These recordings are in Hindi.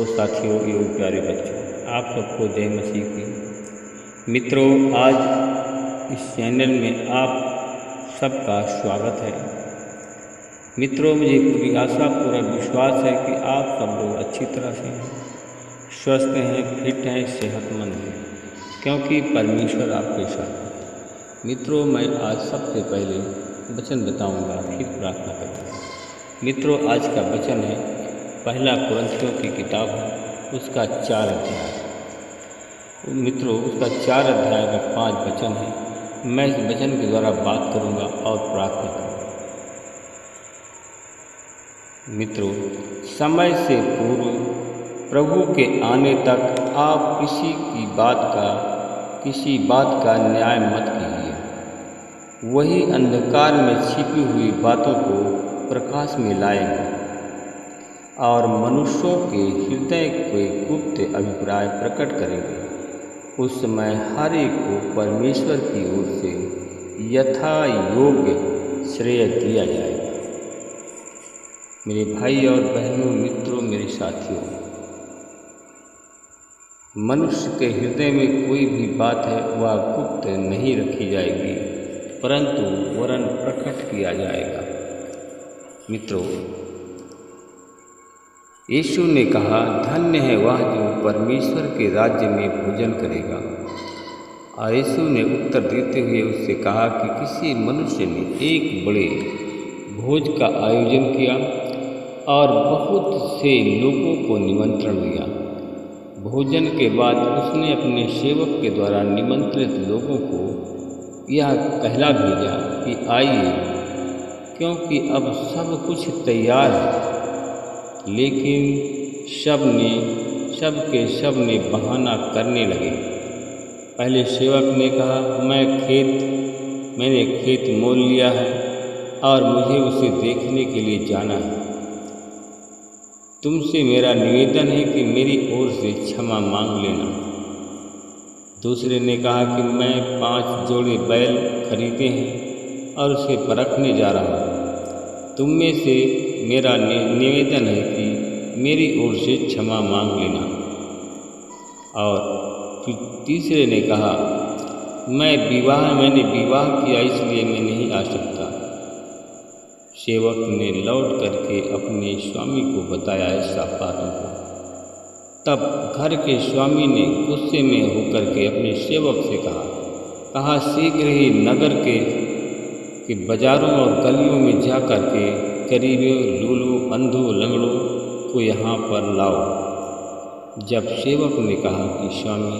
तो साथियों एवं प्यारे बच्चों, आप सबको जय मसीह की। मित्रों, आज इस चैनल में आप सबका स्वागत है। मित्रों, मुझे पूरी आशा पूरा विश्वास है कि आप सब लोग अच्छी तरह से हैं, स्वस्थ हैं, फिट हैं, सेहतमंद हैं, क्योंकि परमेश्वर आपके साथ है। मित्रों, मैं आज सबसे पहले वचन बताऊंगा, फिर प्रार्थना करूंगा। मित्रों, आज का वचन है पहला कुरिन्थियों की किताब है, उसका 4 अध्याय। मित्रों, उसका 4 अध्याय का 5 वचन है। मैं इस वचन के द्वारा बात करूंगा और प्रार्थना करूंगा। मित्रों, समय से पूर्व प्रभु के आने तक आप किसी बात का न्याय मत कीजिए। वही अंधकार में छिपी हुई बातों को प्रकाश में लाएंगे और मनुष्यों के हृदय के गुप्त अभिप्राय प्रकट करेंगे। उस समय हर एक को परमेश्वर की ओर से यथा योग्य श्रेय दिया जाएगा। मेरे भाई और बहनों, मित्रों, मेरे साथियों, मनुष्य के हृदय में कोई भी बात है वह गुप्त नहीं रखी जाएगी, परंतु वरन प्रकट किया जाएगा। मित्रों, यीशु ने कहा, धन्य है वह जो परमेश्वर के राज्य में भोजन करेगा। और यीशु ने उत्तर देते हुए उससे कहा कि किसी मनुष्य ने एक बड़े भोज का आयोजन किया और बहुत से लोगों को निमंत्रण दिया। भोजन के बाद उसने अपने सेवक के द्वारा निमंत्रित लोगों को यह कहला भेजा कि आइए, क्योंकि अब सब कुछ तैयार है। लेकिन सब ने बहाना करने लगे। पहले सेवक ने कहा, मैंने खेत मोल लिया है और मुझे उसे देखने के लिए जाना है। तुमसे मेरा निवेदन है कि मेरी ओर से क्षमा मांग लेना। दूसरे ने कहा कि मैं 5 जोड़े बैल खरीदे हैं और उसे परखने जा रहा हूँ। तुम में से मेरा निवेदन है कि मेरी ओर से क्षमा मांग लेना। और फिर तीसरे ने कहा, मैंने विवाह किया, इसलिए मैं नहीं आ सकता। सेवक ने लौट करके अपने स्वामी को बताया ऐसा बातों को। तब घर के स्वामी ने गुस्से में होकर के अपने सेवक से कहा, शीघ्र ही नगर के बाजारों और गलियों में जा कर के गरीबों, लूलों, अंधों, लंगड़ों को यहाँ पर लाओ। जब सेवक ने कहा कि स्वामी,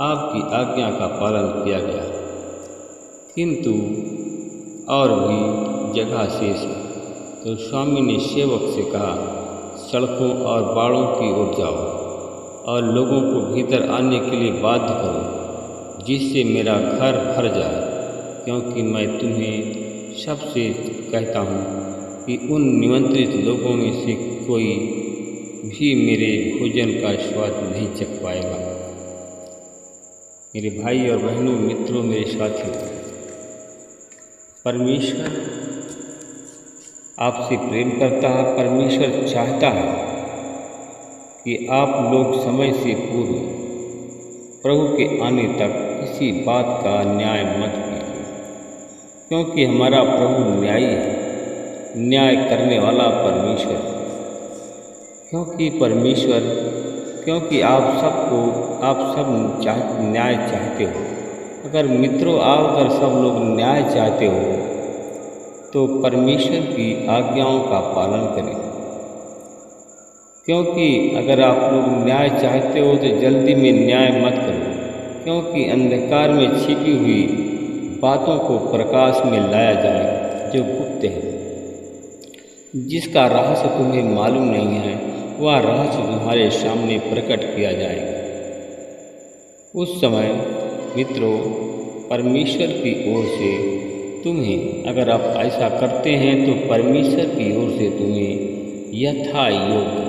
आपकी आज्ञा का पालन किया गया, किंतु और भी जगह शेष है, तो स्वामी ने सेवक से कहा, सड़कों और बाड़ों की ओर जाओ और लोगों को भीतर आने के लिए बाध्य करो, जिससे मेरा घर भर जाए। क्योंकि मैं तुम्हें सबसे कहता हूँ कि उन निमंत्रित लोगों में से कोई भी मेरे भोजन का स्वाद नहीं चख पाएगा। मेरे भाई और बहनों, मित्रों, मेरे साथियों, परमेश्वर आपसे प्रेम करता है। परमेश्वर चाहता है कि आप लोग समय से पूर्व प्रभु के आने तक किसी बात का न्याय मत कीजिए, क्योंकि हमारा प्रभु न्यायी है, न्याय करने वाला परमेश्वर। क्योंकि आप सब न्याय चाहते हो। अगर मित्रों, अगर सब लोग न्याय चाहते हो तो परमेश्वर की आज्ञाओं का पालन करें। क्योंकि अगर आप लोग न्याय चाहते हो तो जल्दी में न्याय मत करो, क्योंकि अंधकार में छिपी हुई बातों को प्रकाश में लाया जाए जो गुप्त है। जिसका रहस्य तुम्हें मालूम नहीं है, वह रहस्य तुम्हारे सामने प्रकट किया जाएगा। उस समय मित्रों, परमेश्वर की ओर से तुम्हें, अगर आप ऐसा करते हैं तो परमेश्वर की ओर से तुम्हें यथा योग्य,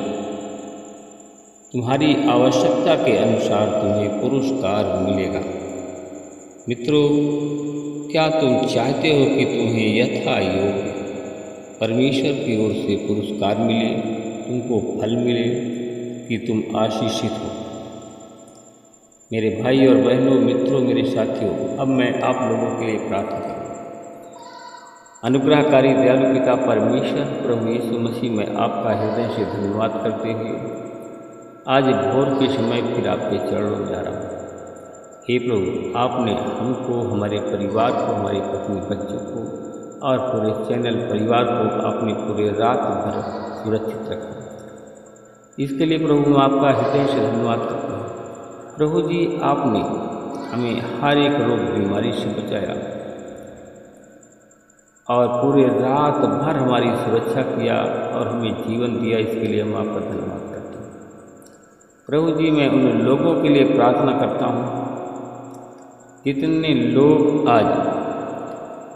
तुम्हारी आवश्यकता के अनुसार तुम्हें पुरस्कार मिलेगा। मित्रों, क्या तुम चाहते हो कि तुम्हें यथा योग्य परमेश्वर की ओर से पुरस्कार मिले, तुमको फल मिले? कि तुम आशीषित हो। मेरे भाई और बहनों, मित्रों, मेरे साथियों, अब मैं आप लोगों के लिए प्रार्थना करूँ। अनुग्रहकारी दयालु पिता परमेश्वर प्रभु यीशु मसीह, मैं आपका हृदय से धन्यवाद करते हुए आज भोर के समय फिर आपके चरणों में जा रहा हूँ। हे प्रभु, आपने हमको, हमारे परिवार को, हमारी पत्नी बच्चों को और पूरे चैनल परिवार को आपने पूरे रात भर सुरक्षित रखा। इसके लिए प्रभु मैं आपका हृदय से धन्यवाद करता हूँ। प्रभु जी, आपने हमें हर एक रोग बीमारी से बचाया और पूरे रात भर हमारी सुरक्षा किया और हमें जीवन दिया। इसके लिए हम आपका धन्यवाद करते हैं। प्रभु जी, मैं उन लोगों के लिए प्रार्थना करता हूँ जितने लोग आज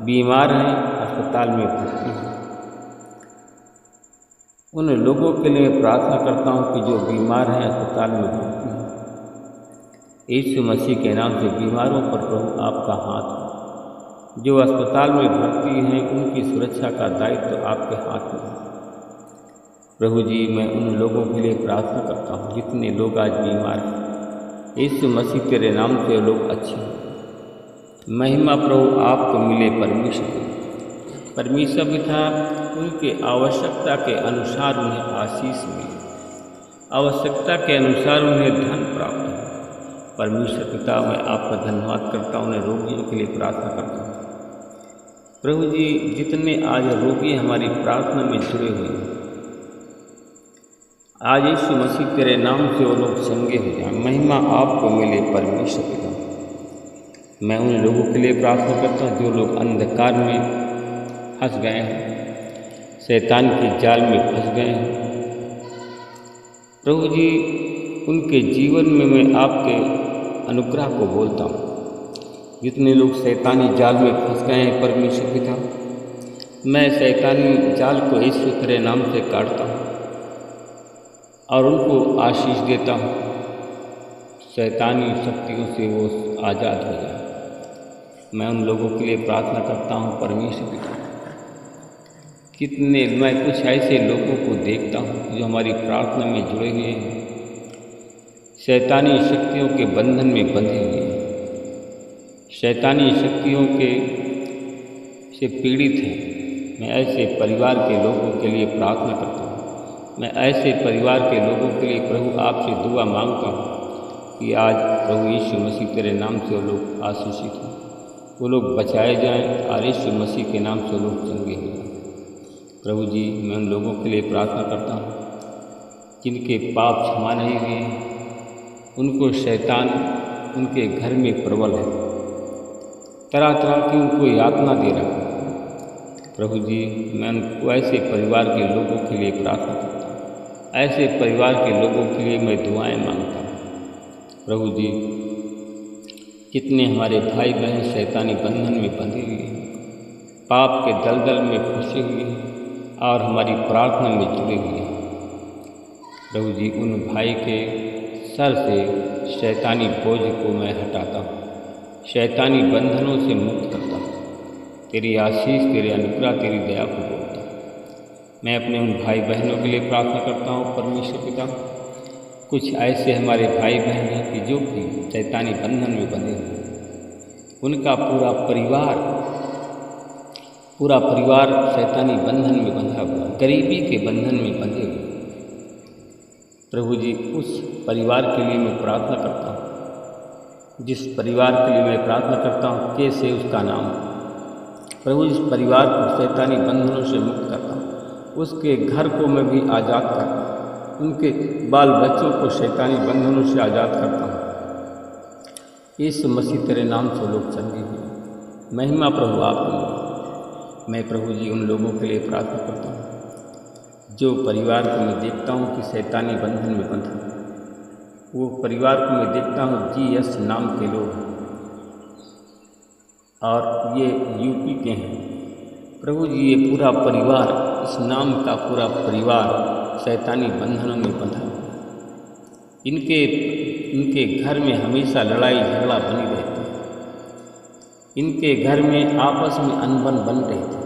बीमार हैं, अस्पताल में भर्ती हैं। उन लोगों के लिए प्रार्थना करता हूँ कि जो बीमार हैं, अस्पताल में भर्ती हैं, यीशु मसीह के नाम से बीमारों पर प्रभु आपका हाथ है। जो अस्पताल में भर्ती हैं, उनकी सुरक्षा का दायित्व तो आपके हाथ में है। प्रभु जी, मैं उन लोगों के लिए प्रार्थना करता हूँ जितने लोग आज बीमार हैं। यीशु मसीह तेरे नाम से लोग अच्छे हैं। महिमा प्रभु आपको मिले परमेश्वर पिता, उनके आवश्यकता के अनुसार उन्हें आशीष मिले, आवश्यकता के अनुसार उन्हें धन प्राप्त हो। परमेश्वर पिता, मैं आपका धन्यवाद करता हूँ, उन्हें रोगियों के लिए प्रार्थना करता हूँ। प्रभु जी, जितने आज रोगी हमारी प्रार्थना में जुड़े हुए हैं, आज यीशु मसीह तेरे नाम से वो लोग चंगे हो जाएं। महिमा आपको मिले परमेश्वर पिता। मैं उन लोगों के लिए प्रार्थना करता हूँ जो लोग अंधकार में फंस गए हैं, शैतान के जाल में फंस गए हैं। प्रभु जी, उनके जीवन में मैं आपके अनुग्रह को बोलता हूँ। जितने लोग शैतानी जाल में फंस गए हैं परमेश्वर पिता, मैं शैतानी जाल को यीशु तेरे नाम से काटता हूँ और उनको आशीष देता हूँ। शैतानी शक्तियों से वो आज़ाद हो जाए। मैं उन लोगों के लिए प्रार्थना करता हूँ परमेश्वर पिता। कितने मैं कुछ ऐसे लोगों को देखता हूँ जो हमारी प्रार्थना में जुड़े हुए हैं, शैतानी शक्तियों के बंधन में बंधे हुए हैं, शैतानी शक्तियों के से पीड़ित हैं। मैं ऐसे परिवार के लोगों के लिए प्रार्थना करता हूँ। मैं ऐसे परिवार के लोगों के लिए प्रभु आपसे दुआ मांगता हूँ कि आज प्रभु यीशु मसीह तेरे नाम से वो लोग आशीषित हों, वो लोग बचाए जाएं और यीशु मसीह के नाम से लोग चंगे हो जाएं। प्रभु जी, मैं उन लोगों के लिए प्रार्थना करता हूँ जिनके पाप क्षमा नहीं हुए हैं, उनको शैतान उनके घर में प्रबल है, तरह तरह की उनको यातना दे रहा है। प्रभु जी, मैं उनको ऐसे परिवार के लोगों के लिए प्रार्थना करता हूँ, ऐसे परिवार के लोगों के लिए मैं दुआएं मांगता हूँ। प्रभु जी, कितने हमारे भाई बहन शैतानी बंधन में बंधे हुए हैं, पाप के दलदल में फंसे हुए हैं और हमारी प्रार्थना में जुड़े हुए हैं। प्रभु जी, उन भाई के सर से शैतानी बोझ को मैं हटाता हूँ, शैतानी बंधनों से मुक्त करता हूँ। तेरी आशीष, तेरे अनुग्रह, तेरी दया को बोलता हूँ। मैं अपने उन भाई बहनों के लिए प्रार्थना करता हूँ परमेश्वर पिता। कुछ ऐसे हमारे भाई बहन हैं कि जो कि शैतानी बंधन में बंधे हुए हैं, उनका पूरा परिवार शैतानी बंधन में बंधा हुआ, गरीबी के बंधन में बंधे हुए। प्रभु जी, उस परिवार के लिए मैं प्रार्थना करता हूँ, जिस परिवार के लिए मैं प्रार्थना करता हूँ, कैसे उसका नाम। प्रभु, इस परिवार को शैतानी बंधनों से मुक्त करता हूँ, उसके घर को मैं भी आज़ाद करता हूँ, उनके बाल बच्चों को शैतानी बंधनों से आज़ाद करता हूँ। इस मसीह तेरे नाम से लोग चंगे हुए। महिमा प्रभु आप। मैं प्रभु जी उन लोगों के लिए प्रार्थना करता हूँ जो परिवार को मैं देखता हूँ कि शैतानी बंधन में बंधे। वो परिवार को मैं देखता हूँ GS नाम के लोग हैं और ये यूपी के हैं। प्रभु जी, ये पूरा परिवार, इस नाम का पूरा परिवार शैतानी बंधनों में बंधा है। इनके घर में हमेशा लड़ाई झगड़ा बनी रहती है। इनके घर में आपस में अनबन बन रही थी।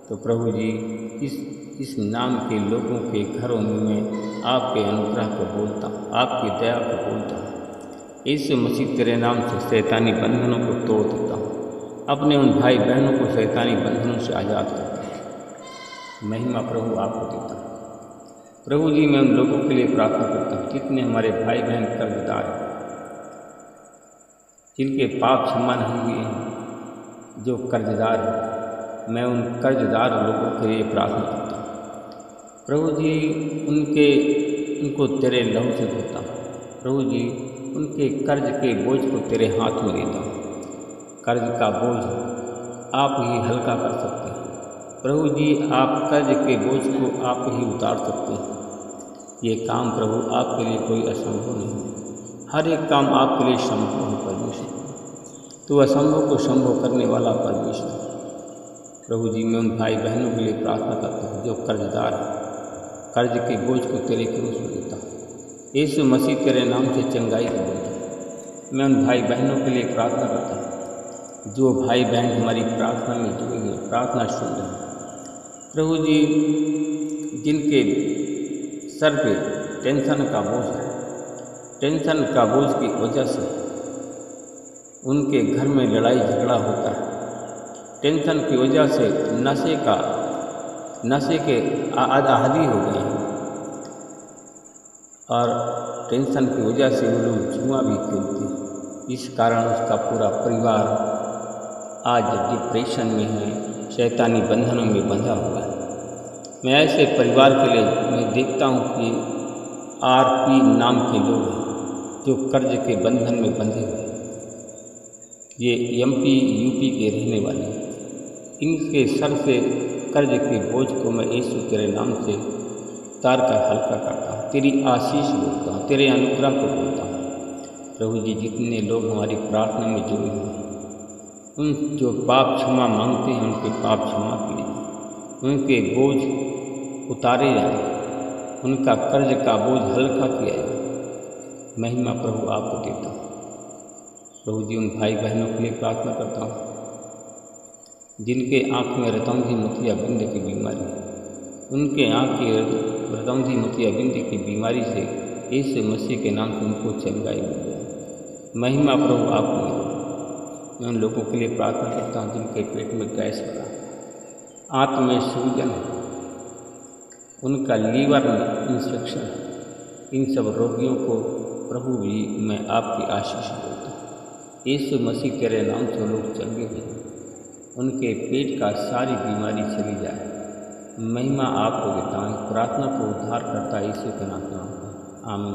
तो प्रभु जी, इस इस नाम के लोगों के घरों में मैं आपके अनुग्रह को बोलता हूँ, आपकी दया को बोलता हूँ। यीशु मसीह तेरे नाम से शैतानी बंधनों को तोड़ देता हूँ, अपने उन भाई बहनों को शैतानी बंधनों से आज़ाद करता हूँ। महिमा प्रभु आपको देता हूँ। प्रभु जी, मैं उन लोगों के लिए प्रार्थना करता हूँ जितने हमारे भाई बहन कर्जदार हैं, जिनके पाप क्षमा नहीं हुए हैं, जो कर्जदार हैं, मैं उन कर्जदार लोगों के लिए प्रार्थना करता हूँ। प्रभु जी, उनको तेरे लहू से धोता हूँ। प्रभु जी, उनके कर्ज के बोझ को तेरे हाथ में देता हूँ। कर्ज का बोझ आप ही हल्का कर सकते हैं। प्रभु जी, आप कर्ज के बोझ को आप ही उतार सकते हैं। ये काम प्रभु आपके लिए कोई असंभव नहीं है। हर एक काम आपके लिए संभव है परमेश्वर। तो असंभव को संभव करने वाला परमेश्वर। प्रभु जी, मैं उन भाई बहनों के लिए प्रार्थना करता हूँ जो कर्जदार हैं, कर्ज के बोझ को तेरे क्रूस में देता हूँ। यीशु मसीह तेरे नाम से चंगाई को बोलता हूँ। मैं उन भाई बहनों के लिए प्रार्थना करता हूँ जो भाई बहन हमारी प्रार्थना में जुड़े हुए, प्रार्थना सुन रहे हैं। प्रभु जी, जिनके सर पे टेंशन का बोझ है, टेंशन का बोझ की वजह से उनके घर में लड़ाई झगड़ा होता है, टेंशन की वजह से नशे के आदी हो गए हैं और टेंशन की वजह से वो लोग जुआ भी खेलते हैं। इस कारण उसका पूरा परिवार आज डिप्रेशन में है, शैतानी बंधनों में बंधा हुआ है। मैं ऐसे परिवार के लिए मैं देखता हूँ कि आरपी नाम के लोग हैं जो कर्ज के बंधन में बंधे हुए हैं। ये एमपी यूपी के रहने वाले हैं। इनके सर से कर्ज के बोझ को मैं यीशु तेरे नाम से तार कर हल्का करता हूँ। तेरी आशीष बोलता हूँ, तेरे अनुग्रह को बोलता हूँ। प्रभु जी, जितने लोग हमारी प्रार्थना में जुड़े हुए हैं, उन जो पाप क्षमा मांगते हैं उनके पाप क्षमा कीजिए, उनके बोझ उतारे जाए, उनका कर्ज का बोझ हल्का किया जाए। महिमा प्रभु आपको देता हूँ। प्रभु जी, उन भाई बहनों के लिए प्रार्थना करता हूँ जिनके आँख में रतौंधी मोतिया बिंद की बीमारी है, उनके आँख की रतौंधी मोतिया बिंद की बीमारी से यीशु मसीह के नाम से उनको चंगाई मिल जाए। महिमा प्रभु आपको मिले। मैं उन लोगों के लिए प्रार्थना करता हूँ जिनके पेट में गैस हो रहा है, आंत में सूजन है, उनका लीवर में इंफेक्शन है। इन सब रोगियों को प्रभु जी मैं आपकी आशीष देता हूँ। यीशु मसीह तेरे नाम से लोग चंगे हैं, उनके पेट का सारी बीमारी चली जाए। महिमा आपको देता हूँ। प्रार्थना को उद्धार करता यीशु के नाम में आमीन।